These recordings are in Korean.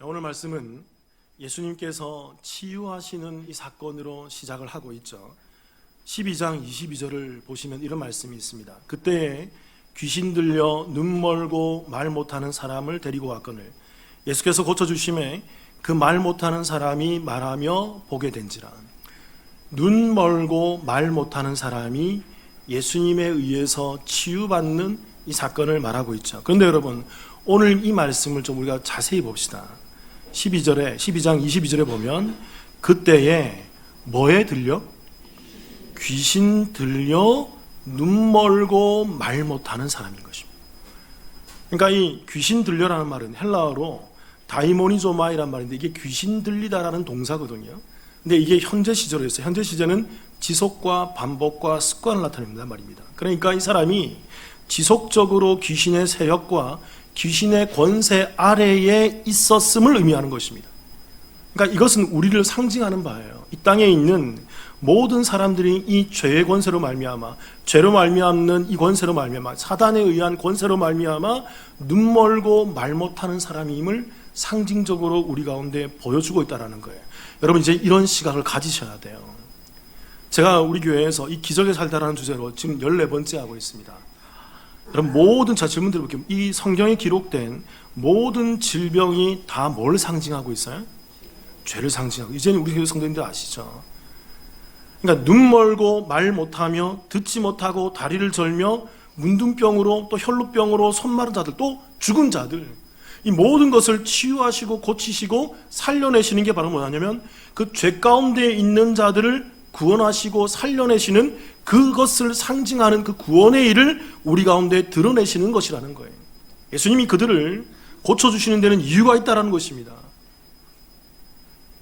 오늘 말씀은 예수님께서 치유하시는 이 사건으로 시작을 하고 있죠. 12장 22절을 보시면 이런 말씀이 있습니다. 그때에 귀신 들려 눈 멀고 말 못하는 사람을 데리고 왔거늘 예수께서 고쳐주심에 그 말 못하는 사람이 말하며 보게 된지라. 눈 멀고 말 못하는 사람이 예수님에 의해서 치유받는 이 사건을 말하고 있죠. 그런데 여러분, 오늘 이 말씀을 좀 우리가 자세히 봅시다. 12장 22절에 보면 그때에 뭐에 들려? 귀신 들려 눈 멀고 말 못하는 사람인 것입니다. 그러니까 이 귀신 들려라는 말은 헬라어로 다이모니조마이란 말인데 이게 귀신 들리다라는 동사거든요. 근데 이게 현재 시제로 했어요. 현재 시제는 지속과 반복과 습관을 나타냅니다 말입니다. 그러니까 이 사람이 지속적으로 귀신의 세력과 귀신의 권세 아래에 있었음을 의미하는 것입니다. 그러니까 이것은 우리를 상징하는 바예요. 이 땅에 있는 모든 사람들이 이 죄의 권세로 말미암아, 죄로 말미암는 이 권세로 말미암아, 사단에 의한 권세로 말미암아 눈 멀고 말 못하는 사람임을 상징적으로 우리 가운데 보여주고 있다는 거예요. 여러분, 이제 이런 시각을 가지셔야 돼요. 제가 우리 교회에서 이 기적에 살다라는 주제로 지금 14번째 하고 있습니다. 여러분, 모든 질문 드려볼게요. 이 성경에 기록된 모든 질병이 다 뭘 상징하고 있어요? 죄를 상징하고. 이제는 우리 교회 성도님들 아시죠? 그러니까 눈 멀고 말 못하며 듣지 못하고 다리를 절며 문둥병으로 또 혈루병으로 손 마른 자들, 또 죽은 자들, 이 모든 것을 치유하시고 고치시고 살려내시는 게 바로 뭐냐면 그 죄 가운데 있는 자들을 구원하시고 살려내시는 그것을 상징하는 그 구원의 일을 우리 가운데 드러내시는 것이라는 거예요. 예수님이 그들을 고쳐주시는 데는 이유가 있다는 것입니다.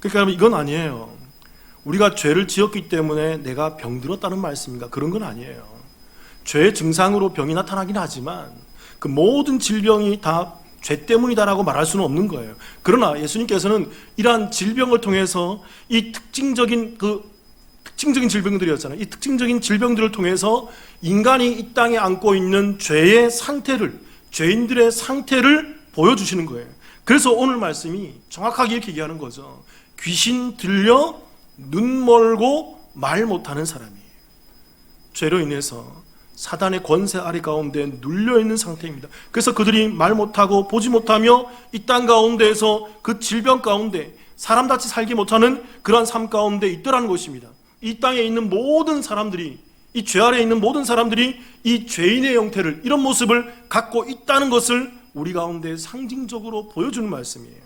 그러니까 이건 아니에요. 우리가 죄를 지었기 때문에 내가 병들었다는 말씀인가? 그런 건 아니에요. 죄의 증상으로 병이 나타나긴 하지만 그 모든 질병이 다 죄 때문이다라고 말할 수는 없는 거예요. 그러나 예수님께서는 이러한 질병을 통해서 이 특징적인 질병들이었잖아요. 이 특징적인 질병들을 통해서 인간이 이 땅에 안고 있는 죄의 상태를, 죄인들의 상태를 보여주시는 거예요. 그래서 오늘 말씀이 정확하게 이렇게 얘기하는 거죠. 귀신 들려 눈 멀고 말 못하는 사람이에요. 죄로 인해서 사단의 권세 아래 가운데 눌려있는 상태입니다. 그래서 그들이 말 못하고 보지 못하며 이 땅 가운데에서 그 질병 가운데 사람같이 살지 못하는 그러한 삶 가운데 있더라는 것입니다. 이 땅에 있는 모든 사람들이, 이 죄 아래에 있는 모든 사람들이 이 죄인의 형태를, 이런 모습을 갖고 있다는 것을 우리 가운데 상징적으로 보여주는 말씀이에요.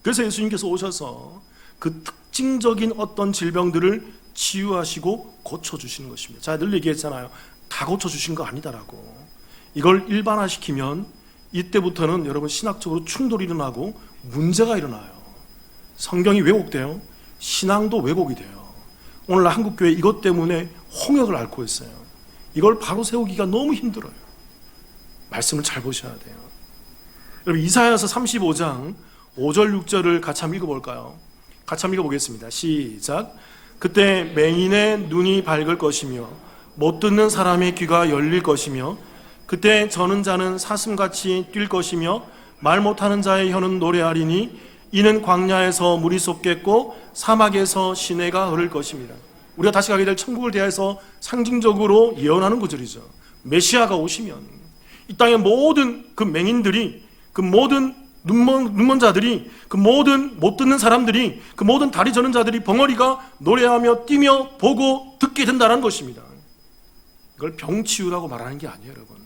그래서 예수님께서 오셔서 그 특징적인 어떤 질병들을 치유하시고 고쳐주시는 것입니다. 제가 늘 얘기했잖아요. 다 고쳐주신 거 아니다라고. 이걸 일반화시키면 이때부터는 여러분 신학적으로 충돌이 일어나고 문제가 일어나요. 성경이 왜곡돼요. 신앙도 왜곡이 돼요. 오늘날 한국교회 이것 때문에 홍역을 앓고 있어요. 이걸 바로 세우기가 너무 힘들어요. 말씀을 잘 보셔야 돼요. 여러분, 이사야서 35장 5절 6절을 같이 한번 읽어볼까요? 같이 한번 읽어보겠습니다. 시작. 그때 맹인의 눈이 밝을 것이며 못 듣는 사람의 귀가 열릴 것이며 그때 저는 자는 사슴같이 뛸 것이며 말 못하는 자의 혀는 노래하리니 이는 광야에서 물이 쏟겠고 사막에서 시내가 흐를 것입니다. 우리가 다시 가게 될 천국을 대하여서 상징적으로 예언하는 구절이죠. 메시아가 오시면 이 땅의 모든 그 맹인들이, 그 모든 눈먼 자들이, 그 모든 못 듣는 사람들이, 그 모든 다리 저는 자들이 벙어리가 노래하며 뛰며 보고 듣게 된다는 것입니다. 이걸 병치유라고 말하는 게 아니에요, 여러분.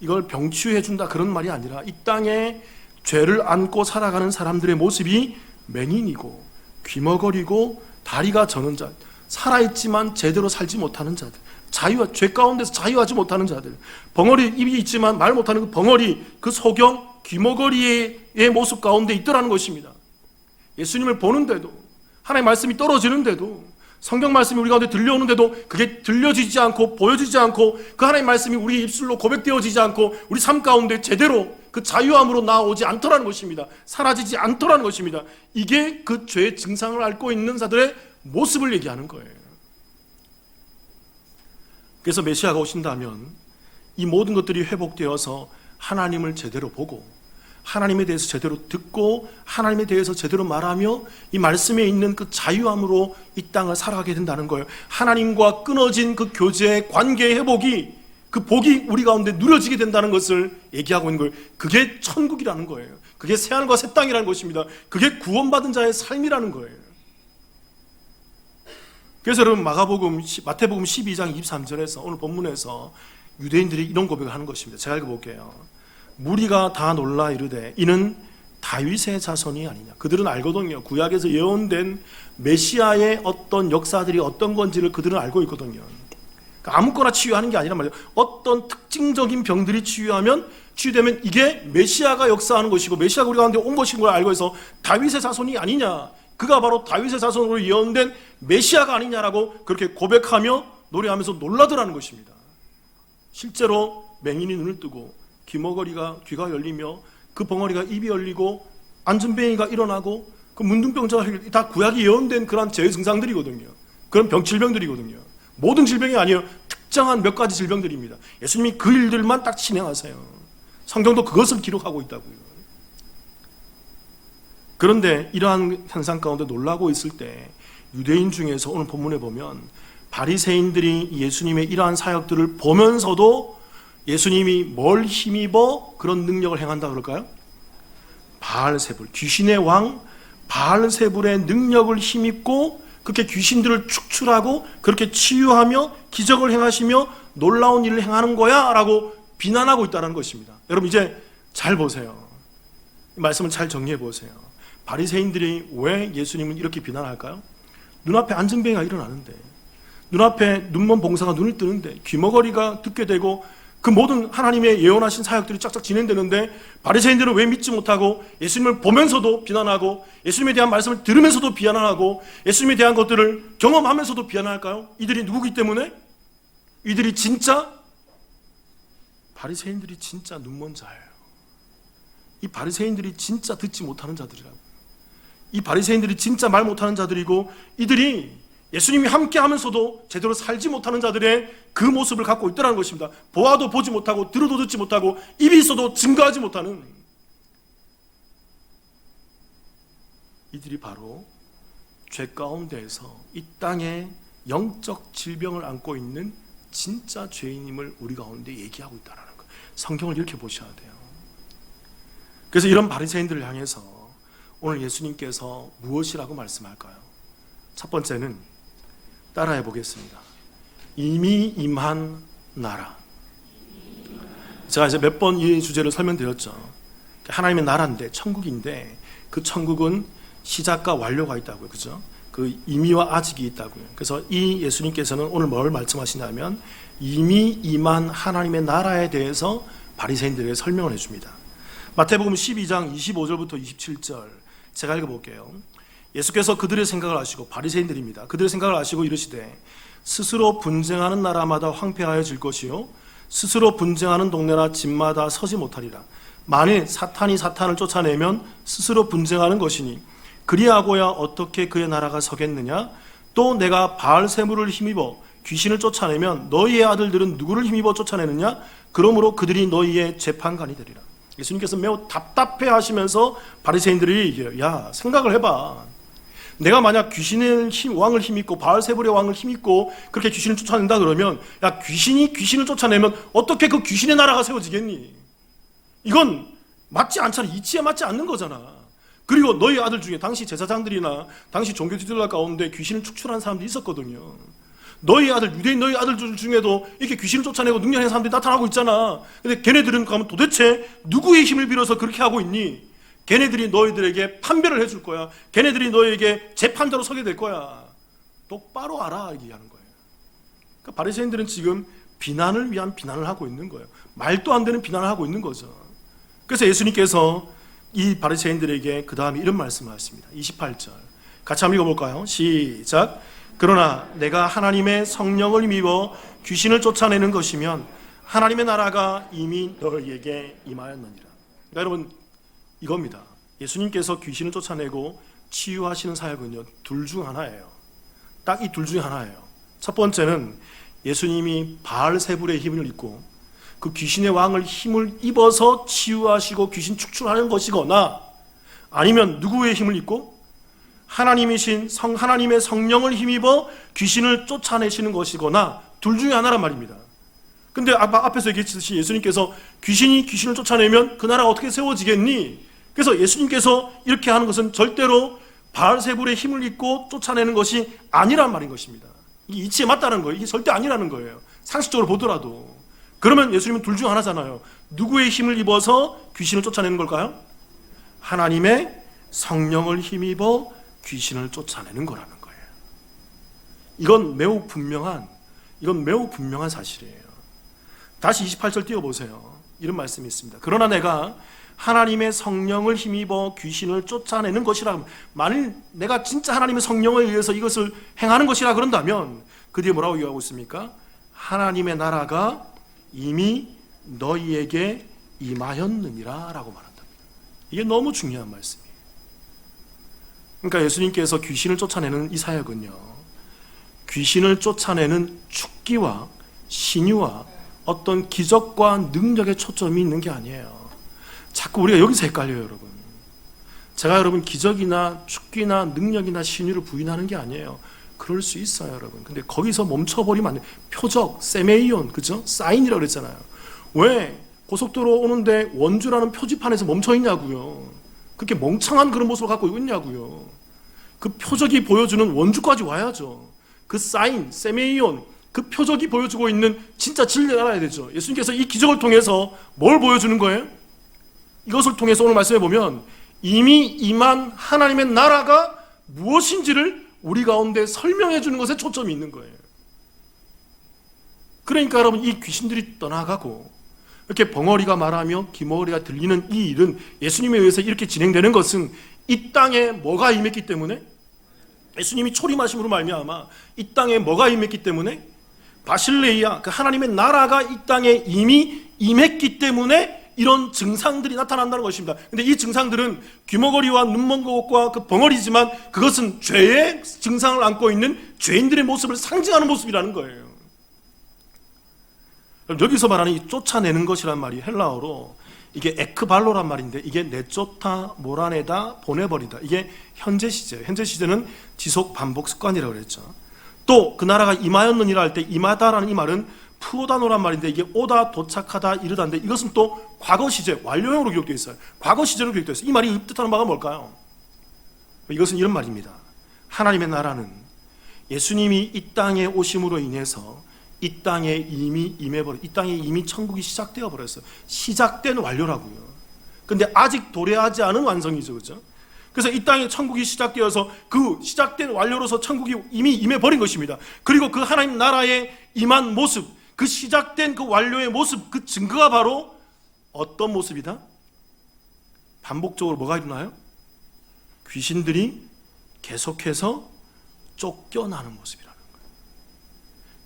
이걸 병치유해준다 그런 말이 아니라 이 땅에 죄를 안고 살아가는 사람들의 모습이 맹인이고 귀머거리고 다리가 저는 자, 살아있지만 제대로 살지 못하는 자들, 죄 가운데서 자유하지 못하는 자들, 벙어리 입이 있지만 말 못하는 그 벙어리, 그 소경, 귀머거리의 모습 가운데 있더라는 것입니다. 예수님을 보는데도, 하나님의 말씀이 떨어지는데도, 성경 말씀이 우리 가운데 들려오는데도 그게 들려지지 않고 보여지지 않고 그 하나님의 말씀이 우리 입술로 고백되어지지 않고 우리 삶 가운데 제대로 그 자유함으로 나오지 않더라는 것입니다. 사라지지 않더라는 것입니다. 이게 그 죄의 증상을 앓고 있는 자들의 모습을 얘기하는 거예요. 그래서 메시아가 오신다면 이 모든 것들이 회복되어서 하나님을 제대로 보고 하나님에 대해서 제대로 듣고 하나님에 대해서 제대로 말하며 이 말씀에 있는 그 자유함으로 이 땅을 살아가게 된다는 거예요. 하나님과 끊어진 그 교제의 관계의 회복이, 그 복이 우리 가운데 누려지게 된다는 것을 얘기하고 있는 거예요. 그게 천국이라는 거예요. 그게 새하늘과 새 땅이라는 것입니다. 그게 구원받은 자의 삶이라는 거예요. 그래서 여러분 마태복음 12장 23절에서 오늘 본문에서 유대인들이 이런 고백을 하는 것입니다. 제가 읽어볼게요. 무리가 다 놀라 이르되 이는 다윗의 자손이 아니냐. 그들은 알거든요. 구약에서 예언된 메시아의 어떤 역사들이 어떤 건지를 그들은 알고 있거든요. 그러니까 아무거나 치유하는 게 아니란 말이에요. 어떤 특징적인 병들이 치유되면 이게 메시아가 역사하는 것이고 메시아가 우리 가운데 온 것인 걸 알고 해서 다윗의 자손이 아니냐, 그가 바로 다윗의 자손으로 예언된 메시아가 아니냐라고 그렇게 고백하며 노래하면서 놀라더라는 것입니다. 실제로 맹인이 눈을 뜨고 귀머거리가 귀가 열리며 그 벙어리가 입이 열리고 안전뱅이가 일어나고 그 문둥병자가 다 구약이 예언된 그런 재해 증상들이거든요. 그런 질병들이거든요. 모든 질병이 아니에요. 특정한 몇 가지 질병들입니다. 예수님이 그 일들만 딱 진행하세요. 성경도 그것을 기록하고 있다고요. 그런데 이러한 현상 가운데 놀라고 있을 때 유대인 중에서 오늘 본문에 보면 바리새인들이 예수님의 이러한 사역들을 보면서도 예수님이 뭘 힘입어 그런 능력을 행한다 그럴까요? 바알세불, 귀신의 왕 바알세불의 능력을 힘입고 그렇게 귀신들을 축출하고 그렇게 치유하며 기적을 행하시며 놀라운 일을 행하는 거야 라고 비난하고 있다는 것입니다. 여러분 이제 잘 보세요. 이 말씀을 잘 정리해 보세요. 바리새인들이 왜 예수님을 이렇게 비난할까요? 눈앞에 안전뱅이가 일어나는데, 눈앞에 눈먼 봉사가 눈을 뜨는데, 귀머거리가 듣게 되고 그 모든 하나님의 예언하신 사역들이 쫙쫙 진행되는데 바리새인들은 왜 믿지 못하고 예수님을 보면서도 비난하고 예수님에 대한 말씀을 들으면서도 비난하고 예수님에 대한 것들을 경험하면서도 비난할까요? 이들이 누구기 때문에? 이들이 진짜 바리새인들이 진짜 눈먼 자예요. 이 바리새인들이 진짜 듣지 못하는 자들이라고. 이 바리새인들이 진짜 말 못하는 자들이고 이들이 예수님이 함께 하면서도 제대로 살지 못하는 자들의 그 모습을 갖고 있다는 것입니다. 보아도 보지 못하고 들어도 듣지 못하고 입이 있어도 증거하지 못하는 이들이 바로 죄 가운데에서 이 땅에 영적 질병을 안고 있는 진짜 죄인임을 우리 가운데 얘기하고 있다는 거예요. 성경을 이렇게 보셔야 돼요. 그래서 이런 바리새인들을 향해서 오늘 예수님께서 무엇이라고 말씀할까요? 첫 번째는 따라해 보겠습니다. 이미 임한 나라. 제가 이제 몇 번 이 주제를 설명드렸죠. 하나님의 나라인데, 천국인데 그 천국은 시작과 완료가 있다고요. 그죠? 그 이미와 아직이 있다고요. 그래서 이 예수님께서는 오늘 뭘 말씀하시냐면 이미 임한 하나님의 나라에 대해서 바리새인들에게 설명을 해줍니다. 마태복음 12장 25절부터 27절 제가 읽어볼게요. 예수께서 그들의 생각을 아시고, 바리새인들입니다. 그들의 생각을 아시고 이르시되 스스로 분쟁하는 나라마다 황폐하여질 것이요 스스로 분쟁하는 동네나 집마다 서지 못하리라. 만일 사탄이 사탄을 쫓아내면 스스로 분쟁하는 것이니 그리하고야 어떻게 그의 나라가 서겠느냐. 또 내가 바알세불을 힘입어 귀신을 쫓아내면 너희의 아들들은 누구를 힘입어 쫓아내느냐. 그러므로 그들이 너희의 재판관이 되리라. 예수님께서 매우 답답해 하시면서 바리새인들이 얘기해요. 야, 생각을 해봐. 내가 만약 귀신의 왕을 힘입고 바알세불의 왕을 힘입고 그렇게 귀신을 쫓아낸다 그러면, 야, 귀신이 귀신을 쫓아내면 어떻게 그 귀신의 나라가 세워지겠니? 이건 맞지 않잖아. 이치에 맞지 않는 거잖아. 그리고 너희 아들 중에 당시 제사장들이나 당시 종교 지도자 가운데 귀신을 축출한 사람들이 있었거든요. 너희 아들, 유대인 너희 아들들 중에도 이렇게 귀신을 쫓아내고 능력하는 사람들이 나타나고 있잖아. 근데 걔네들은 그러면 도대체 누구의 힘을 빌어서 그렇게 하고 있니? 걔네들이 너희들에게 판별을 해줄 거야. 걔네들이 너희에게 재판자로 서게 될 거야. 똑바로 알아, 얘기하는 거예요. 그러니까 바리새인들은 지금 비난을 위한 비난을 하고 있는 거예요. 말도 안 되는 비난을 하고 있는 거죠. 그래서 예수님께서 이 바리새인들에게 그 다음에 이런 말씀을 하십니다. 28절 같이 한번 읽어볼까요? 시작. 그러나 내가 하나님의 성령을 힘입어 귀신을 쫓아내는 것이면 하나님의 나라가 이미 너희에게 임하였느니라. 그러니까 여러분 이겁니다. 예수님께서 귀신을 쫓아내고 치유하시는 사역은요, 둘 중 하나예요. 딱 이 둘 중에 하나예요. 첫 번째는 예수님이 바알세불의 힘을 입고 그 귀신의 왕을 힘을 입어서 치유하시고 귀신 축출하는 것이거나, 아니면 누구의 힘을 입고 하나님이신 하나님의 성령을 힘입어 귀신을 쫓아내시는 것이거나, 둘 중에 하나란 말입니다. 근데 앞에서 얘기했듯이 예수님께서 귀신이 귀신을 쫓아내면 그 나라가 어떻게 세워지겠니? 그래서 예수님께서 이렇게 하는 것은 절대로 바알세불의 힘을 입고 쫓아내는 것이 아니란 말인 것입니다. 이게 이치에 맞다는 거예요. 이게 절대 아니라는 거예요. 상식적으로 보더라도. 그러면 예수님은 둘 중 하나잖아요. 누구의 힘을 입어서 귀신을 쫓아내는 걸까요? 하나님의 성령을 힘입어 귀신을 쫓아내는 거라는 거예요. 이건 매우 분명한 사실이에요. 다시 28절 띄워보세요. 이런 말씀이 있습니다. 그러나 내가 하나님의 성령을 힘입어 귀신을 쫓아내는 것이라, 만일 내가 진짜 하나님의 성령에 의해서 이것을 행하는 것이라 그런다면 그 뒤에 뭐라고 얘기하고 있습니까? 하나님의 나라가 이미 너희에게 임하였느니라 라고 말한답니다. 이게 너무 중요한 말씀이에요. 그러니까 예수님께서 귀신을 쫓아내는 이 사역은요, 귀신을 쫓아내는 축기와 신유와 어떤 기적과 능력에 초점이 있는 게 아니에요. 자꾸 우리가 여기서 헷갈려요, 여러분. 제가 여러분 기적이나 축기나 능력이나 신유를 부인하는 게 아니에요. 그럴 수 있어요, 여러분. 근데 거기서 멈춰버리면 안 돼요. 표적, 세메이온, 그죠? 사인이라고 그랬잖아요. 왜 고속도로 오는데 원주라는 표지판에서 멈춰 있냐고요. 그렇게 멍청한 그런 모습을 갖고 있냐고요. 그 표적이 보여주는 원주까지 와야죠. 그 사인, 세메이온, 그 표적이 보여주고 있는 진짜 진리를 알아야 되죠. 예수님께서 이 기적을 통해서 뭘 보여주는 거예요? 이것을 통해서 오늘 말씀해 보면 이미 임한 하나님의 나라가 무엇인지를 우리 가운데 설명해 주는 것에 초점이 있는 거예요. 그러니까 여러분, 이 귀신들이 떠나가고 이렇게 벙어리가 말하며 기머리가 들리는 이 일은 예수님에 의해서 이렇게 진행되는 것은 이 땅에 뭐가 임했기 때문에, 예수님이 초림하심으로 말미암아 이 땅에 뭐가 임했기 때문에, 바실레이아, 그 하나님의 나라가 이 땅에 이미 임했기 때문에 이런 증상들이 나타난다는 것입니다. 근데 이 증상들은 귀머거리와 눈먼 것과 그 벙어리지만 그것은 죄의 증상을 안고 있는 죄인들의 모습을 상징하는 모습이라는 거예요. 여기서 말하는 이 쫓아내는 것이란 말이 헬라어로 이게 에크발로란 말인데, 이게 내쫓다, 몰아내다, 보내버리다. 이게 현재 시제예요. 현재 시제는 지속 반복 습관이라고 그랬죠. 또 그 나라가 임하였느니라 할 때 임하다라는 이 말은 푸오다노란 말인데, 이게 오다, 도착하다, 이르다인데 이것은 또 과거 시제, 완료형으로 기록되어 있어요. 과거 시제로 기록되어 있어요. 이 말이 뜻하는 바가 뭘까요? 이것은 이런 말입니다. 하나님의 나라는 예수님이 이 땅에 오심으로 인해서 이 땅에 이미 임해버려, 이 땅에 이미 천국이 시작되어 버렸어요. 시작된 완료라고요. 근데 아직 도래하지 않은 완성이죠, 그렇죠? 그래서 이 땅에 천국이 시작되어서 그 시작된 완료로서 천국이 이미 임해버린 것입니다. 그리고 그 하나님 나라에 임한 모습, 그 시작된 그 완료의 모습, 그 증거가 바로 어떤 모습이다? 반복적으로 뭐가 일어나요? 귀신들이 계속해서 쫓겨나는 모습이라는 거예요.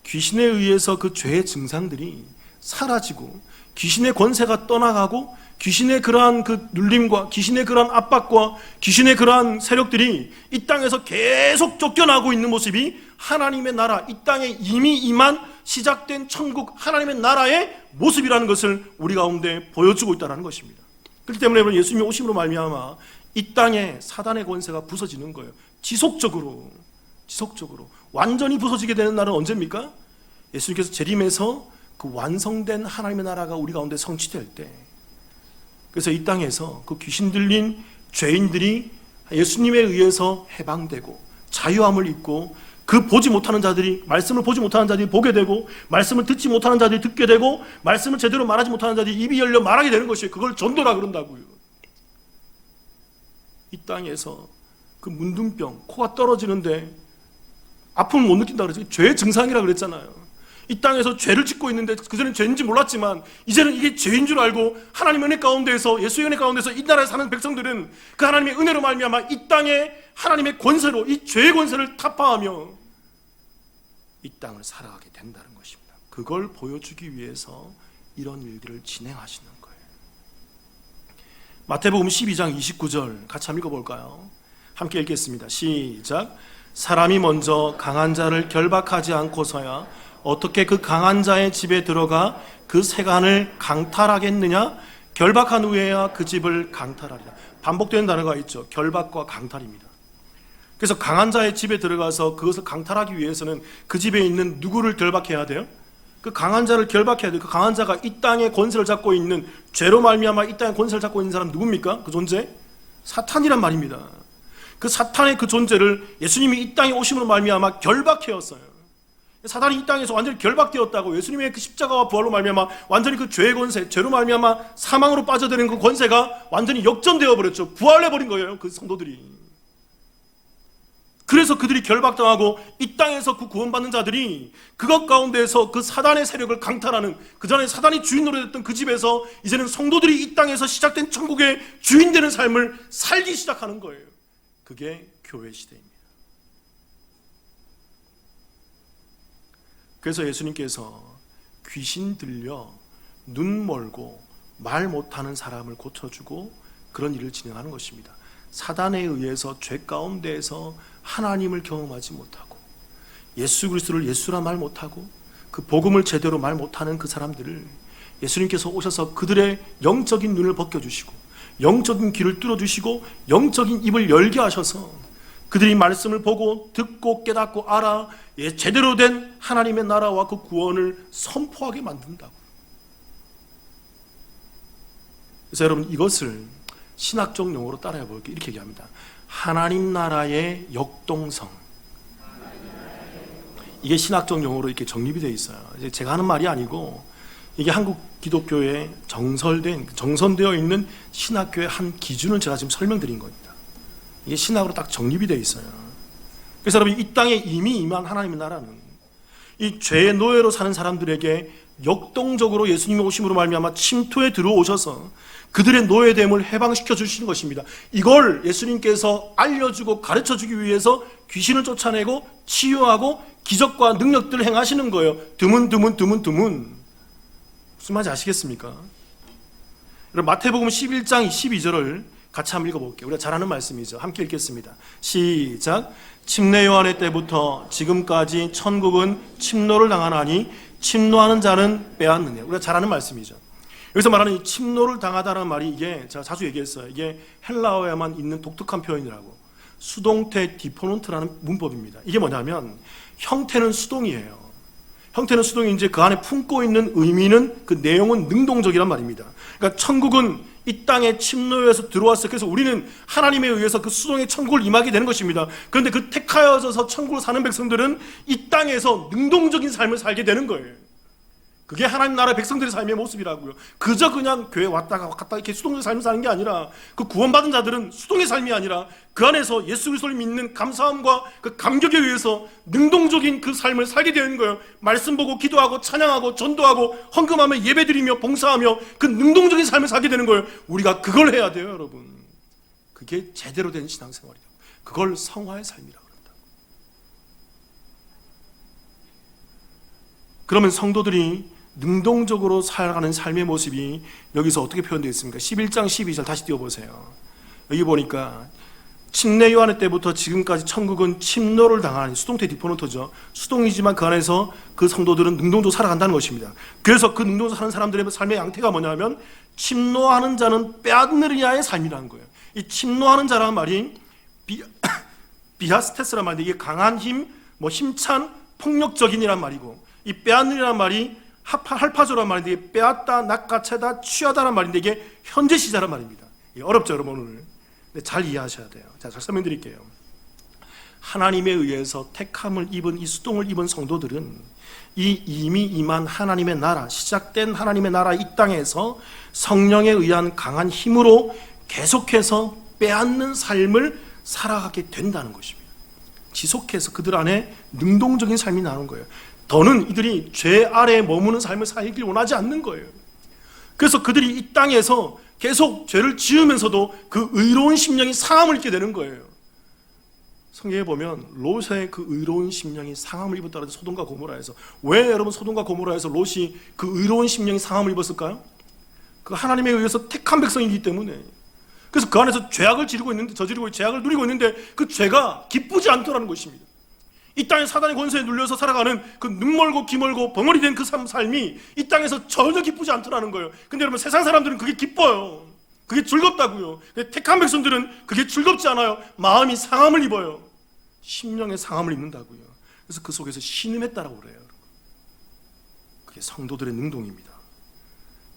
귀신에 의해서 그 죄의 증상들이 사라지고 귀신의 권세가 떠나가고 귀신의 그러한 그 눌림과 귀신의 그러한 압박과 귀신의 그러한 세력들이 이 땅에서 계속 쫓겨나고 있는 모습이 하나님의 나라, 이 땅에 이미 임한 시작된 천국 하나님의 나라의 모습이라는 것을 우리 가운데 보여주고 있다는 것입니다. 그렇기 때문에 여러분, 예수님이 오심으로 말미암아 이 땅에 사단의 권세가 부서지는 거예요. 지속적으로 완전히 부서지게 되는 날은 언제입니까? 예수님께서 재림해서 그 완성된 하나님의 나라가 우리 가운데 성취될 때, 그래서 이 땅에서 그 귀신 들린 죄인들이 예수님에 의해서 해방되고 자유함을 입고, 그 보지 못하는 자들이, 말씀을 보지 못하는 자들이 보게 되고, 말씀을 듣지 못하는 자들이 듣게 되고, 말씀을 제대로 말하지 못하는 자들이 입이 열려 말하게 되는 것이에요. 그걸 전도라 그런다고요. 이 땅에서 그 문둥병, 코가 떨어지는데 아픔을 못 느낀다 그러죠. 죄의 증상이라 그랬잖아요. 이 땅에서 죄를 짓고 있는데 그전엔 죄인지 몰랐지만 이제는 이게 죄인 줄 알고 하나님의 은혜 가운데에서, 예수의 은혜 가운데서 이 나라에 사는 백성들은 그 하나님의 은혜로 말미암아 이 땅에 하나님의 권세로 이 죄의 권세를 타파하며 이 땅을 살아가게 된다는 것입니다. 그걸 보여주기 위해서 이런 일들을 진행하시는 거예요. 마태복음 12장 29절 같이 한번 읽어볼까요? 함께 읽겠습니다. 시작. 사람이 먼저 강한 자를 결박하지 않고서야 어떻게 그 강한 자의 집에 들어가 그 세간을 강탈하겠느냐? 결박한 후에야 그 집을 강탈하리라. 반복되는 단어가 있죠. 결박과 강탈입니다. 그래서 강한 자의 집에 들어가서 그것을 강탈하기 위해서는 그 집에 있는 누구를 결박해야 돼요? 그 강한 자를 결박해야 돼요. 그 강한 자가 이 땅에 권세를 잡고 있는, 죄로 말미암아 이 땅에 권세를 잡고 있는 사람 누굽니까? 그 존재? 사탄이란 말입니다. 그 사탄의 그 존재를 예수님이 이 땅에 오심으로 말미암아 결박해왔어요. 사단이 이 땅에서 완전히 결박되었다고, 예수님의 그 십자가와 부활로 말미암아 완전히 그 죄의 권세, 죄로 말미암아 사망으로 빠져드는 그 권세가 완전히 역전되어 버렸죠. 부활해버린 거예요, 그 성도들이. 그래서 그들이 결박당하고 이 땅에서 그 구원받는 자들이 그것 가운데에서 그 사단의 세력을 강탈하는, 그 전에 사단이 주인 노릇했던 그 집에서 이제는 성도들이 이 땅에서 시작된 천국의 주인 되는 삶을 살기 시작하는 거예요. 그게 교회 시대입니다. 그래서 예수님께서 귀신 들려 눈 멀고 말 못하는 사람을 고쳐주고 그런 일을 진행하는 것입니다. 사단에 의해서 죄 가운데에서 하나님을 경험하지 못하고 예수 그리스도를 예수라 말 못하고 그 복음을 제대로 말 못하는 그 사람들을 예수님께서 오셔서 그들의 영적인 눈을 벗겨주시고 영적인 귀를 뚫어주시고 영적인 입을 열게 하셔서 그들이 말씀을 보고 듣고 깨닫고 알아 제대로 된 하나님의 나라와 그 구원을 선포하게 만든다고. 그래서 여러분, 이것을 신학적 용어로 따라해 볼게요. 이렇게 얘기합니다. 하나님 나라의 역동성. 이게 신학적 용어로 이렇게 정립이 되어 있어요. 제가 하는 말이 아니고 이게 한국 기독교에 정선되어 있는 신학교의 한 기준을 제가 지금 설명드린 겁니다. 이게 신학으로 딱 정립이 되어 있어요. 그래서 여러분, 이 땅에 이미 임한 하나님의 나라는 이 죄의 노예로 사는 사람들에게 역동적으로 예수님의 오심으로 말미암아 침투에 들어오셔서 그들의 노예됨을 해방시켜 주시는 것입니다. 이걸 예수님께서 알려주고 가르쳐주기 위해서 귀신을 쫓아내고 치유하고 기적과 능력들을 행하시는 거예요. 드문. 무슨 말인지 아시겠습니까? 여러분, 마태복음 11장 12절을 같이 한번 읽어볼게요. 우리가 잘 아는 말씀이죠. 함께 읽겠습니다. 시작. 침례 요한의 때부터 지금까지 천국은 침노를 당하나니 침노하는 자는 빼앗느냐. 우리가 잘 아는 말씀이죠. 여기서 말하는 이 침노를 당하다는 말이, 이게 제가 자주 얘기했어요. 이게 헬라어에만 있는 독특한 표현이라고. 수동태 디포넌트라는 문법입니다. 이게 뭐냐면 형태는 수동이에요. 형태는 수동인지 그 안에 품고 있는 의미는, 그 내용은 능동적이란 말입니다. 그러니까 천국은 이 땅에 침노해서 들어왔어요. 그래서 우리는 하나님에 의해서 그 수동의 천국을 임하게 되는 것입니다. 그런데 그 택하여져서 천국을 사는 백성들은 이 땅에서 능동적인 삶을 살게 되는 거예요. 그게 하나님 나라 백성들의 삶의 모습이라고요. 그저 그냥 교회 왔다가 갔다 이렇게 수동의 삶을 사는 게 아니라, 그 구원받은 자들은 수동의 삶이 아니라 그 안에서 예수 그리스도를 믿는 감사함과 그 감격에 의해서 능동적인 그 삶을 살게 되는 거예요. 말씀 보고 기도하고 찬양하고 전도하고 헌금하며 예배드리며 봉사하며 그 능동적인 삶을 살게 되는 거예요. 우리가 그걸 해야 돼요, 여러분. 그게 제대로 된 신앙생활이에요. 그걸 성화의 삶이라고 합니다. 그러면 성도들이 능동적으로 살아가는 삶의 모습이 여기서 어떻게 표현되어 있습니까? 11장 12절 다시 띄워보세요. 여기 보니까 침례 요한의 때부터 지금까지 천국은 침노를 당하는, 수동태 디포넌트죠. 수동이지만 그 안에서 그 성도들은 능동적으로 살아간다는 것입니다. 그래서 그 능동적으로 사는 사람들의 삶의 양태가 뭐냐면 침노하는 자는 빼앗느냐의 삶이라는 거예요. 이 침노하는 자라는 말이 비아스테스란 말인데, 이게 강한 힘, 힘찬, 폭력적인이란 말이고, 이 빼앗느냐는 말이 할파조란 말인데, 이게 빼앗다, 낚아채다, 취하다란 말인데, 이게 현재 시제란 말입니다. 이게 어렵죠, 여러분, 오늘. 근데 잘 이해하셔야 돼요. 자, 잘 설명드릴게요. 하나님에 의해서 택함을 입은, 이 수동을 입은 성도들은 이 이미 임한 하나님의 나라, 시작된 하나님의 나라 이 땅에서 성령에 의한 강한 힘으로 계속해서 빼앗는 삶을 살아가게 된다는 것입니다. 지속해서 그들 안에 능동적인 삶이 나오는 거예요. 더는 이들이 죄 아래에 머무는 삶을 살길 원하지 않는 거예요. 그래서 그들이 이 땅에서 계속 죄를 지으면서도 그 의로운 심령이 상함을 입게 되는 거예요. 성경에 보면 롯의 그 의로운 심령이 상함을 입었다는 소돔과 고모라에서. 왜 여러분 소돔과 고모라에서 롯이 그 의로운 심령이 상함을 입었을까요? 그 하나님에 의해서 택한 백성이기 때문에. 그래서 그 안에서 죄악을 저지르고 죄악을 누리고 있는데 그 죄가 기쁘지 않더라는 것입니다. 이 땅에 사단의 권세에 눌려서 살아가는 그 눈멀고 귀멀고 벙어리 된 그 삶이 이 땅에서 전혀 기쁘지 않더라는 거예요. 근데 여러분, 세상 사람들은 그게 기뻐요. 그게 즐겁다고요. 택한 백성들은 그게 즐겁지 않아요. 마음이 상함을 입어요. 심령의 상함을 입는다고요. 그래서 그 속에서 신음했다라고 그래요. 그게 성도들의 능동입니다.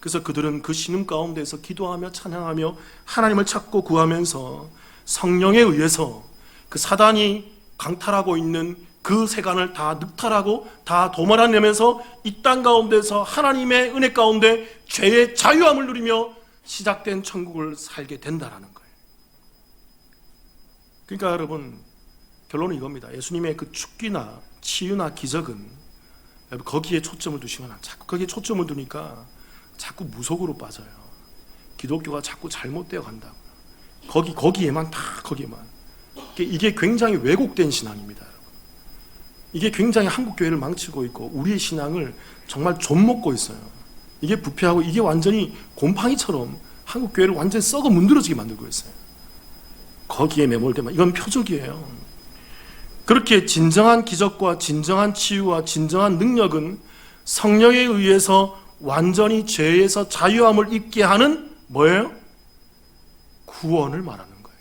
그래서 그들은 그 신음 가운데서 기도하며 찬양하며 하나님을 찾고 구하면서 성령에 의해서 그 사단이 강탈하고 있는 그 세간을 다 늑탈하고 다 도말아내면서 이 땅 가운데서 하나님의 은혜 가운데 죄의 자유함을 누리며 시작된 천국을 살게 된다라는 거예요. 그러니까 여러분, 결론은 이겁니다. 예수님의 그 축기나 치유나 기적은 여러분, 거기에 초점을 두시면 자꾸 거기에 초점을 두니까 자꾸 무속으로 빠져요. 기독교가 자꾸 잘못되어 간다고요. 거기에만 다 거기에만. 이게 굉장히 왜곡된 신앙입니다, 여러분. 이게 굉장히 한국 교회를 망치고 있고 우리의 신앙을 정말 좀먹고 있어요. 이게 부패하고 이게 완전히 곰팡이처럼 한국 교회를 완전히 썩어 문드러지게 만들고 있어요. 거기에 매몰되면 이건 표적이에요. 그렇게 진정한 기적과 진정한 치유와 진정한 능력은 성령에 의해서 완전히 죄에서 자유함을 입게 하는 뭐예요? 구원을 말하는 거예요.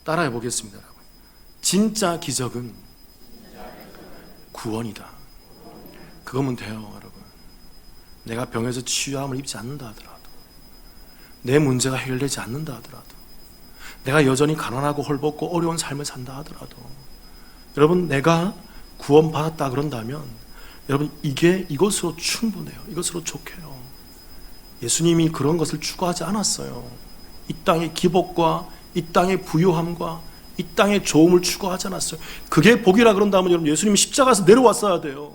따라해 보겠습니다, 여러분. 진짜 기적은 구원이다. 그거면 돼요, 여러분. 내가 병에서 치유함을 입지 않는다 하더라도, 내 문제가 해결되지 않는다 하더라도, 내가 여전히 가난하고 헐벗고 어려운 삶을 산다 하더라도, 여러분, 내가 구원받았다 그런다면 여러분, 이것으로 충분해요. 이것으로 좋게요. 예수님이 그런 것을 추구하지 않았어요. 이 땅의 기복과 이 땅의 부요함과 이 땅의 좋음을 추구하지 않았어요. 그게 복이라 그런다면 여러분, 예수님이 십자가에서 내려왔어야 돼요.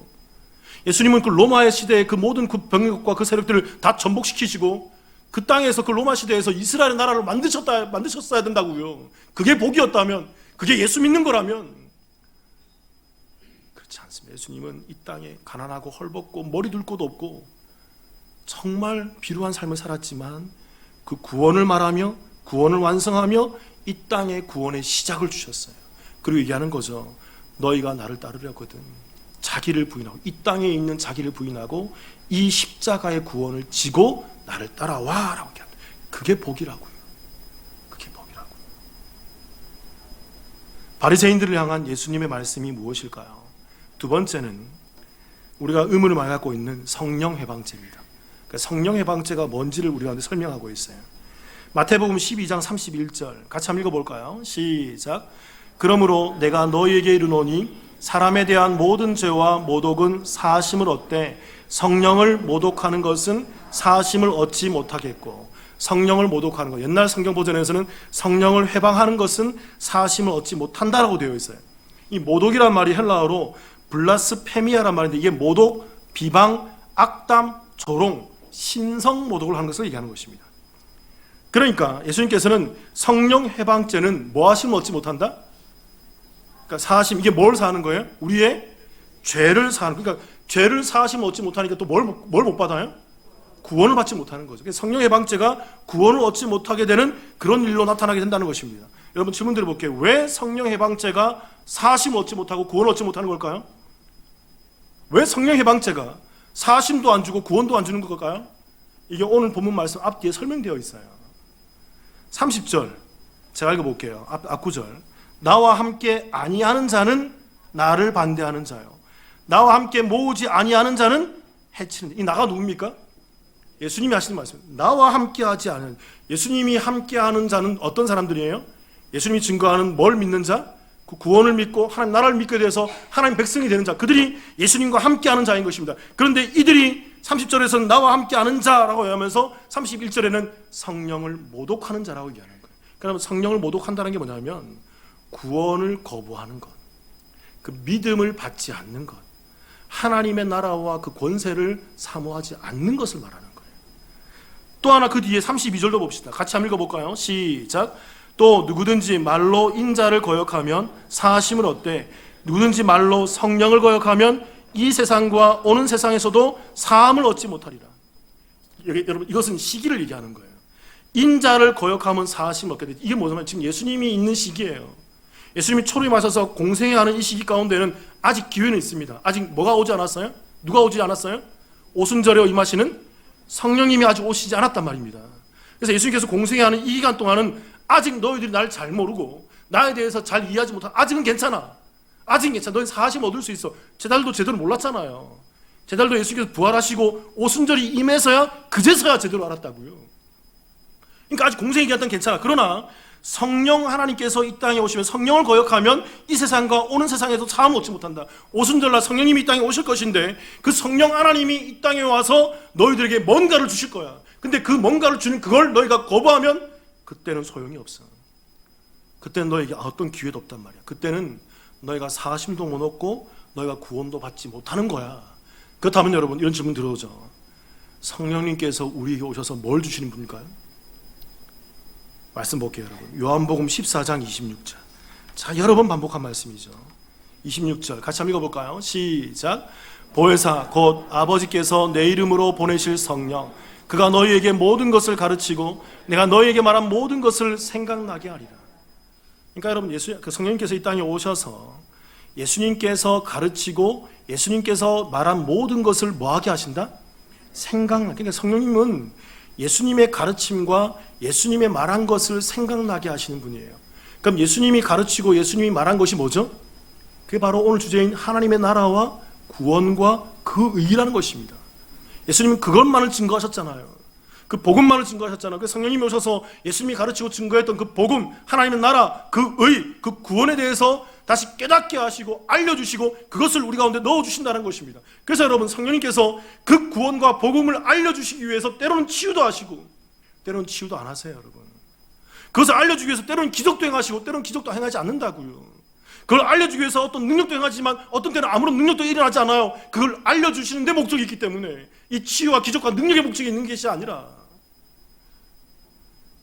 예수님은 그 로마의 시대의 그 모든 그 병력과 그 세력들을 다 전복시키시고 그 땅에서 그 로마 시대에서 이스라엘의 나라를 만드셨어야 된다고요. 그게 복이었다면, 그게 예수 믿는 거라면. 그렇지 않습니다. 예수님은 이 땅에 가난하고 헐벗고 머리 둘 곳 없고 정말 비루한 삶을 살았지만 그 구원을 말하며 구원을 완성하며 이 땅에 구원의 시작을 주셨어요. 그리고 얘기하는 거죠. 너희가 나를 따르려거든 자기를 부인하고, 이 땅에 있는 자기를 부인하고 이 십자가의 구원을 지고 나를 따라와 라고 얘기합니다. 그게 복이라고요. 그게 복이라고요. 바리새인들을 향한 예수님의 말씀이 무엇일까요? 두 번째는 우리가 의문을 많이 갖고 있는 성령 해방죄입니다. 그러니까 성령 해방죄가 뭔지를 우리가 설명하고 있어요. 마태복음 12장 31절 같이 한번 읽어볼까요? 시작. 그러므로 내가 너희에게 이르노니 사람에 대한 모든 죄와 모독은 사하심을 얻되 성령을 모독하는 것은 사하심을 얻지 못하겠고, 성령을 모독하는 것, 옛날 성경 버전에서는 성령을 해방하는 것은 사하심을 얻지 못한다라고 되어 있어요. 이 모독이란 말이 헬라어로 블라스페미아란 말인데, 이게 모독, 비방, 악담, 조롱, 신성 모독을 하는 것을 얘기하는 것입니다. 그러니까 예수님께서는 성령 해방죄는 뭐 하심을 얻지 못한다? 그러니까 사하심, 이게 뭘 사하는 거예요? 우리의 죄를 사하는, 그러니까 죄를 사하심을 얻지 못하니까 또 뭘 못 받아요? 구원을 받지 못하는 거죠. 그래서 성령 해방죄가 구원을 얻지 못하게 되는 그런 일로 나타나게 된다는 것입니다. 여러분, 질문 드려볼게요. 왜 성령 해방죄가 사하심을 얻지 못하고 구원을 얻지 못하는 걸까요? 왜 성령 해방죄가 사하심도 안 주고 구원도 안 주는 걸까요? 이게 오늘 본문 말씀 앞뒤에 설명되어 있어요. 30절 제가 읽어볼게요. 앞구절. 나와 함께 아니하는 자는 나를 반대하는 자요, 나와 함께 모으지 아니하는 자는 해치는 자. 이 나가 누굽니까? 예수님이 하시는 말씀. 나와 함께 하지 않은, 예수님이 함께 하는 자는 어떤 사람들이에요? 예수님이 증거하는 뭘 믿는 자? 그 구원을 믿고 하나님 나라를 믿게 돼서 하나님 백성이 되는 자, 그들이 예수님과 함께 하는 자인 것입니다. 그런데 이들이 30절에서는 나와 함께 하는 자라고 하면서 31절에는 성령을 모독하는 자라고 얘기하는 거예요. 그러면 성령을 모독한다는 게 뭐냐면 구원을 거부하는 것, 그 믿음을 받지 않는 것, 하나님의 나라와 그 권세를 사모하지 않는 것을 말하는 거예요. 또 하나 그 뒤에 32절도 봅시다. 같이 한번 읽어볼까요? 시작. 또 누구든지 말로 인자를 거역하면 사하심을 얻되 누구든지 말로 성령을 거역하면 이 세상과 오는 세상에서도 사함을 얻지 못하리라. 여러분, 이것은 시기를 얘기하는 거예요. 인자를 거역하면 사하심을 얻게 돼. 이게 뭐냐면 지금 예수님이 있는 시기예요. 예수님이 초림하셔서 공생애하는 이 시기 가운데는 아직 기회는 있습니다. 아직 뭐가 오지 않았어요? 누가 오지 않았어요? 오순절에 임하시는 성령님이 아직 오시지 않았단 말입니다. 그래서 예수님께서 공생애하는 이 기간 동안은 아직 너희들이 나를 잘 모르고 나에 대해서 잘 이해하지 못하고 아직은 괜찮아. 아직 괜찮아. 너희 사심 얻을 수 있어. 제달도 제대로 몰랐잖아요. 제달도 예수님께서 부활하시고 오순절이 임해서야 그제서야 제대로 알았다고요. 그러니까 아직 공생의 기간 동안 괜찮아. 그러나 성령 하나님께서 이 땅에 오시면 성령을 거역하면 이 세상과 오는 세상에도 참 얻지 못한다. 오순절날 성령님이 이 땅에 오실 것인데 그 성령 하나님이 이 땅에 와서 너희들에게 뭔가를 주실 거야. 근데 그 뭔가를 주는 그걸 너희가 거부하면 그때는 소용이 없어. 그때는 너에게 어떤 기회도 없단 말이야. 그때는 너희가 사심도 못 얻고 너희가 구원도 받지 못하는 거야. 그렇다면 여러분 이런 질문 들어오죠. 성령님께서 우리에게 오셔서 뭘 주시는 분일까요? 말씀 볼게요, 여러분. 요한복음 14장 26절. 자, 여러 번 반복한 말씀이죠. 26절 같이 한번 읽어볼까요? 시작. 보혜사 곧 아버지께서 내 이름으로 보내실 성령 그가 너희에게 모든 것을 가르치고 내가 너희에게 말한 모든 것을 생각나게 하리라. 그러니까 여러분 그 성령님께서 이 땅에 오셔서 예수님께서 가르치고 예수님께서 말한 모든 것을 뭐하게 하신다? 생각나게. 그러니까 성령님은 예수님의 가르침과 예수님의 말한 것을 생각나게 하시는 분이에요. 그럼 예수님이 가르치고 예수님이 말한 것이 뭐죠? 그게 바로 오늘 주제인 하나님의 나라와 구원과 그 의라는 것입니다. 예수님은 그것만을 증거하셨잖아요. 그 복음만을 증거하셨잖아요. 그 성령님이 오셔서 예수님이 가르치고 증거했던 그 복음, 하나님의 나라, 그 의, 그 구원에 대해서 다시 깨닫게 하시고 알려주시고 그것을 우리 가운데 넣어주신다는 것입니다. 그래서 여러분 성령님께서 그 구원과 복음을 알려주시기 위해서 때로는 치유도 하시고 때로는 치유도 안 하세요, 여러분. 그것을 알려주기 위해서 때로는 기적도 행하시고 때로는 기적도 행하지 않는다고요. 그걸 알려주기 위해서 어떤 능력도 행하지만 어떤 때는 아무런 능력도 일어나지 않아요. 그걸 알려주시는 데 목적이 있기 때문에 이 치유와 기적과 능력의 목적이 있는 것이 아니라.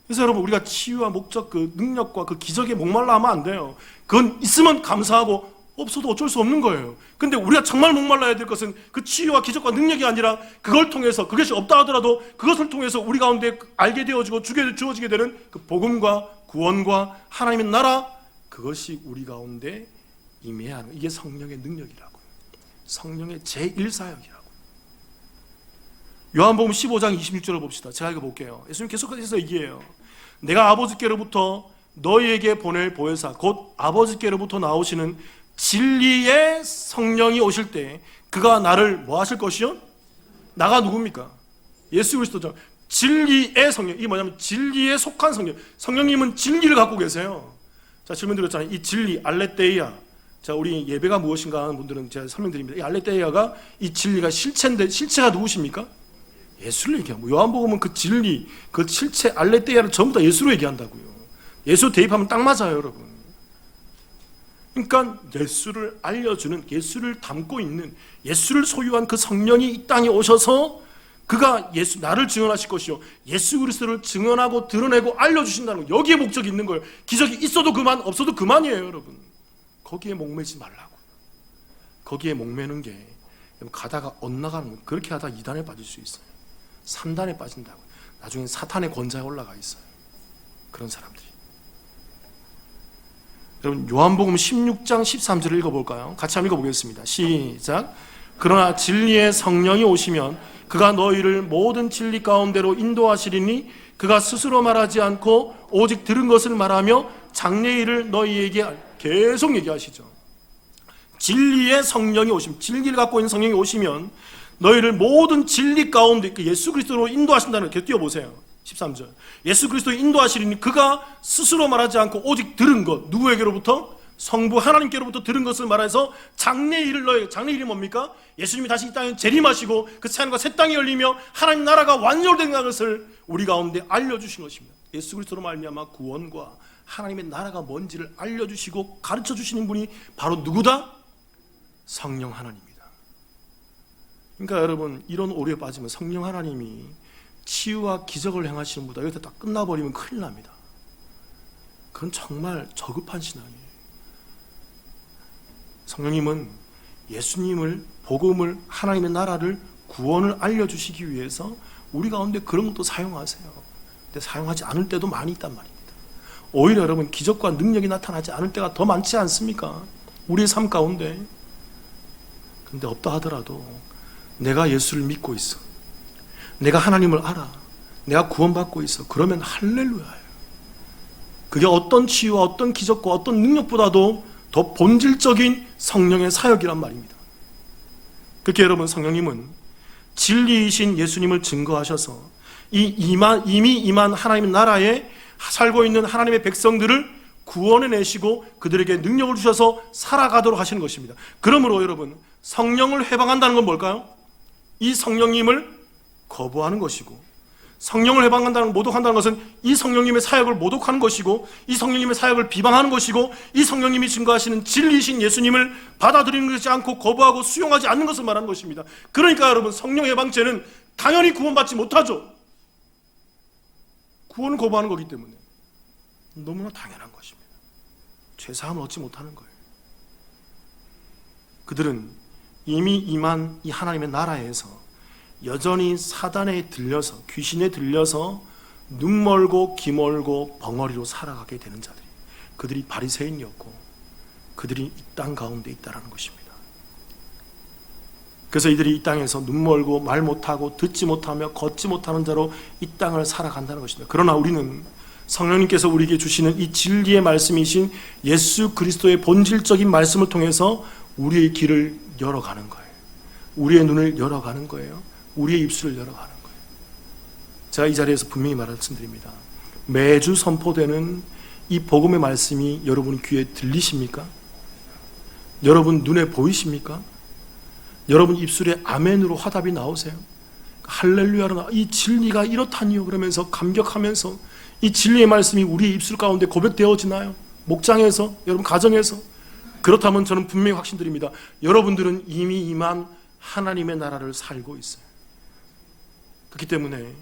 그래서 여러분 우리가 치유와 목적 그 능력과 그 기적에 목말라 하면 안 돼요. 그건 있으면 감사하고 없어도 어쩔 수 없는 거예요. 근데 우리가 정말 목말라야 될 것은 그 치유와 기적과 능력이 아니라 그걸 통해서 그것이 없다 하더라도 그것을 통해서 우리 가운데 알게 되어지고 주어지게 되는 그 복음과 구원과 하나님의 나라 그것이 우리 가운데 임해야 하는 이게 성령의 능력이라고. 성령의 제1사역이라고. 요한복음 15장 26절을 봅시다. 제가 읽어볼게요. 예수님 계속해서 얘기해요. 내가 아버지께로부터 너희에게 보낼 보혜사 곧 아버지께로부터 나오시는 진리의 성령이 오실 때 그가 나를 뭐 하실 것이요? 나가 누굽니까? 예수 그리스도죠. 진리의 성령. 이게 뭐냐면 진리에 속한 성령. 성령님은 진리를 갖고 계세요. 자, 질문 드렸잖아요. 이 진리 알레테이아. 자, 우리 예배가 무엇인가 하는 분들은 제가 설명드립니다. 이 알레테이아가 이 진리가 실체인데 실체가 누구십니까? 예수를 얘기하고 요한복음은 그 진리, 그 실체 알레테이아를 전부 다 예수로 얘기한다고요. 예수 대입하면 딱 맞아요, 여러분. 그러니까 예수를 알려주는, 예수를 담고 있는, 예수를 소유한 그 성령이 이 땅에 오셔서 그가 예수 나를 증언하실 것이요 예수 그리스도를 증언하고 드러내고 알려주신다는 거. 여기에 목적이 있는 거예요. 기적이 있어도 그만, 없어도 그만이에요, 여러분. 거기에 목매지 말라고. 거기에 목매는 게 가다가 엇나가는 거예요. 그렇게 하다 2단에 빠질 수 있어요. 3단에 빠진다고. 나중에 사탄의 권좌에 올라가 있어요. 그런 사람들이. 여러분 요한복음 16장 13절을 읽어볼까요? 같이 한번 읽어보겠습니다. 시작. 그러나 진리의 성령이 오시면 그가 너희를 모든 진리 가운데로 인도하시리니 그가 스스로 말하지 않고 오직 들은 것을 말하며 장래일을 너희에게 계속 얘기하시죠. 진리의 성령이 오시면, 진리를 갖고 있는 성령이 오시면 너희를 모든 진리 가운데 예수 그리스도로 인도하신다는 게 띄워보세요. 13절. 예수 그리스도 인도하시리니 그가 스스로 말하지 않고 오직 들은 것. 누구에게로부터? 성부 하나님께로부터 들은 것을 말해서 장래일을 너희, 장래일이 뭡니까? 예수님이 다시 이 땅에 재림하시고 그 새하늘과 새 땅이 열리며 하나님 나라가 완성된 것을 우리 가운데 알려주신 것입니다. 예수 그리스도로 말미암아 구원과 하나님의 나라가 뭔지를 알려주시고 가르쳐주시는 분이 바로 누구다? 성령 하나님입니다. 그러니까 여러분 이런 오류에 빠지면 성령 하나님이 치유와 기적을 행하시는 분보다 여기서 딱 끝나버리면 큰일 납니다. 그건 정말 저급한 신앙이에요. 성령님은 예수님을, 복음을, 하나님의 나라를, 구원을 알려주시기 위해서 우리 가운데 그런 것도 사용하세요. 근데 사용하지 않을 때도 많이 있단 말입니다. 오히려 여러분 기적과 능력이 나타나지 않을 때가 더 많지 않습니까? 우리의 삶 가운데. 근데 없다 하더라도 내가 예수를 믿고 있어, 내가 하나님을 알아, 내가 구원받고 있어, 그러면 할렐루야예요. 그게 어떤 치유와 어떤 기적과 어떤 능력보다도 더 본질적인 성령의 사역이란 말입니다. 그렇게 여러분, 성령님은 진리이신 예수님을 증거하셔서 이미 임한 하나님의 나라에 살고 있는 하나님의 백성들을 구원해내시고 그들에게 능력을 주셔서 살아가도록 하시는 것입니다. 그러므로 여러분, 성령을 해방한다는 건 뭘까요? 이 성령님을 거부하는 것이고, 성령을 해방한다는, 모독한다는 것은 이 성령님의 사역을 모독하는 것이고, 이 성령님의 사역을 비방하는 것이고, 이 성령님이 증거하시는 진리이신 예수님을 받아들이는 것이 않고 거부하고 수용하지 않는 것을 말하는 것입니다. 그러니까 여러분, 성령 해방죄는 당연히 구원받지 못하죠. 구원을 거부하는 거기 때문에 너무나 당연한 것입니다. 죄사함을 얻지 못하는 거예요. 그들은 이미 임한 이 하나님의 나라에서 여전히 사단에 들려서, 귀신에 들려서 눈 멀고 귀 멀고 벙어리로 살아가게 되는 자들이, 그들이 바리새인이었고 그들이 이 땅 가운데 있다라는 것입니다. 그래서 이들이 이 땅에서 눈 멀고 말 못하고 듣지 못하며 걷지 못하는 자로 이 땅을 살아간다는 것입니다. 그러나 우리는 성령님께서 우리에게 주시는 이 진리의 말씀이신 예수 그리스도의 본질적인 말씀을 통해서 우리의 길을 열어가는 거예요. 우리의 눈을 열어가는 거예요. 우리의 입술을 열어가는 거예요. 제가 이 자리에서 분명히 말씀드립니다. 매주 선포되는 이 복음의 말씀이 여러분 귀에 들리십니까? 여러분 눈에 보이십니까? 여러분 입술에 아멘으로 화답이 나오세요? 할렐루야로 이 진리가 이렇다니요 그러면서 감격하면서 이 진리의 말씀이 우리의 입술 가운데 고백되어지나요? 목장에서, 여러분 가정에서? 그렇다면 저는 분명히 확신드립니다. 여러분들은 이미 임한 하나님의 나라를 살고 있어요. 그렇기 때문에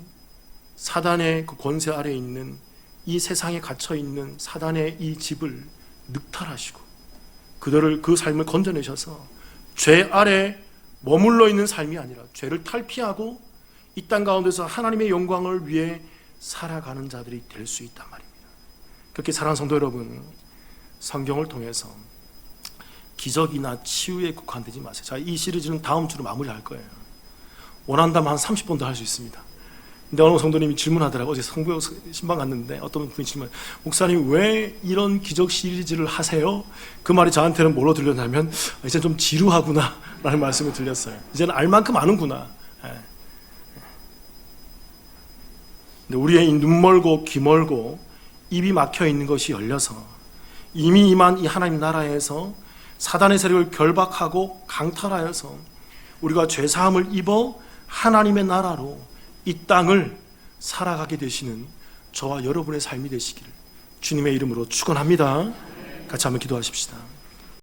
사단의 그 권세 아래에 있는 이 세상에 갇혀있는 사단의 이 집을 늑탈하시고 그들을, 그 삶을 건져내셔서 죄 아래 머물러 있는 삶이 아니라 죄를 탈피하고 이 땅 가운데서 하나님의 영광을 위해 살아가는 자들이 될 수 있단 말입니다. 그렇게 사랑하는 성도 여러분, 성경을 통해서 기적이나 치유에 국한되지 마세요. 자, 이 시리즈는 다음 주로 마무리할 거예요. 원한다면 한 30번 더 할 수 있습니다. 근데 어느 성도님이 질문하더라고요. 어제 성부역 신방 갔는데 어떤 분이 질문, 목사님 왜 이런 기적 시리즈를 하세요? 그 말이 저한테는 뭐로 들렸냐면 이제 좀 지루하구나 라는 말씀을 들렸어요. 이제는 알 만큼 아는구나. 근데 우리의 눈 멀고 귀 멀고 입이 막혀 있는 것이 열려서 이미 임한 이 하나님 나라에서 사단의 세력을 결박하고 강탈하여서 우리가 죄사함을 입어 하나님의 나라로 이 땅을 살아가게 되시는 저와 여러분의 삶이 되시기를 주님의 이름으로 축원합니다. 같이 한번 기도하십시다.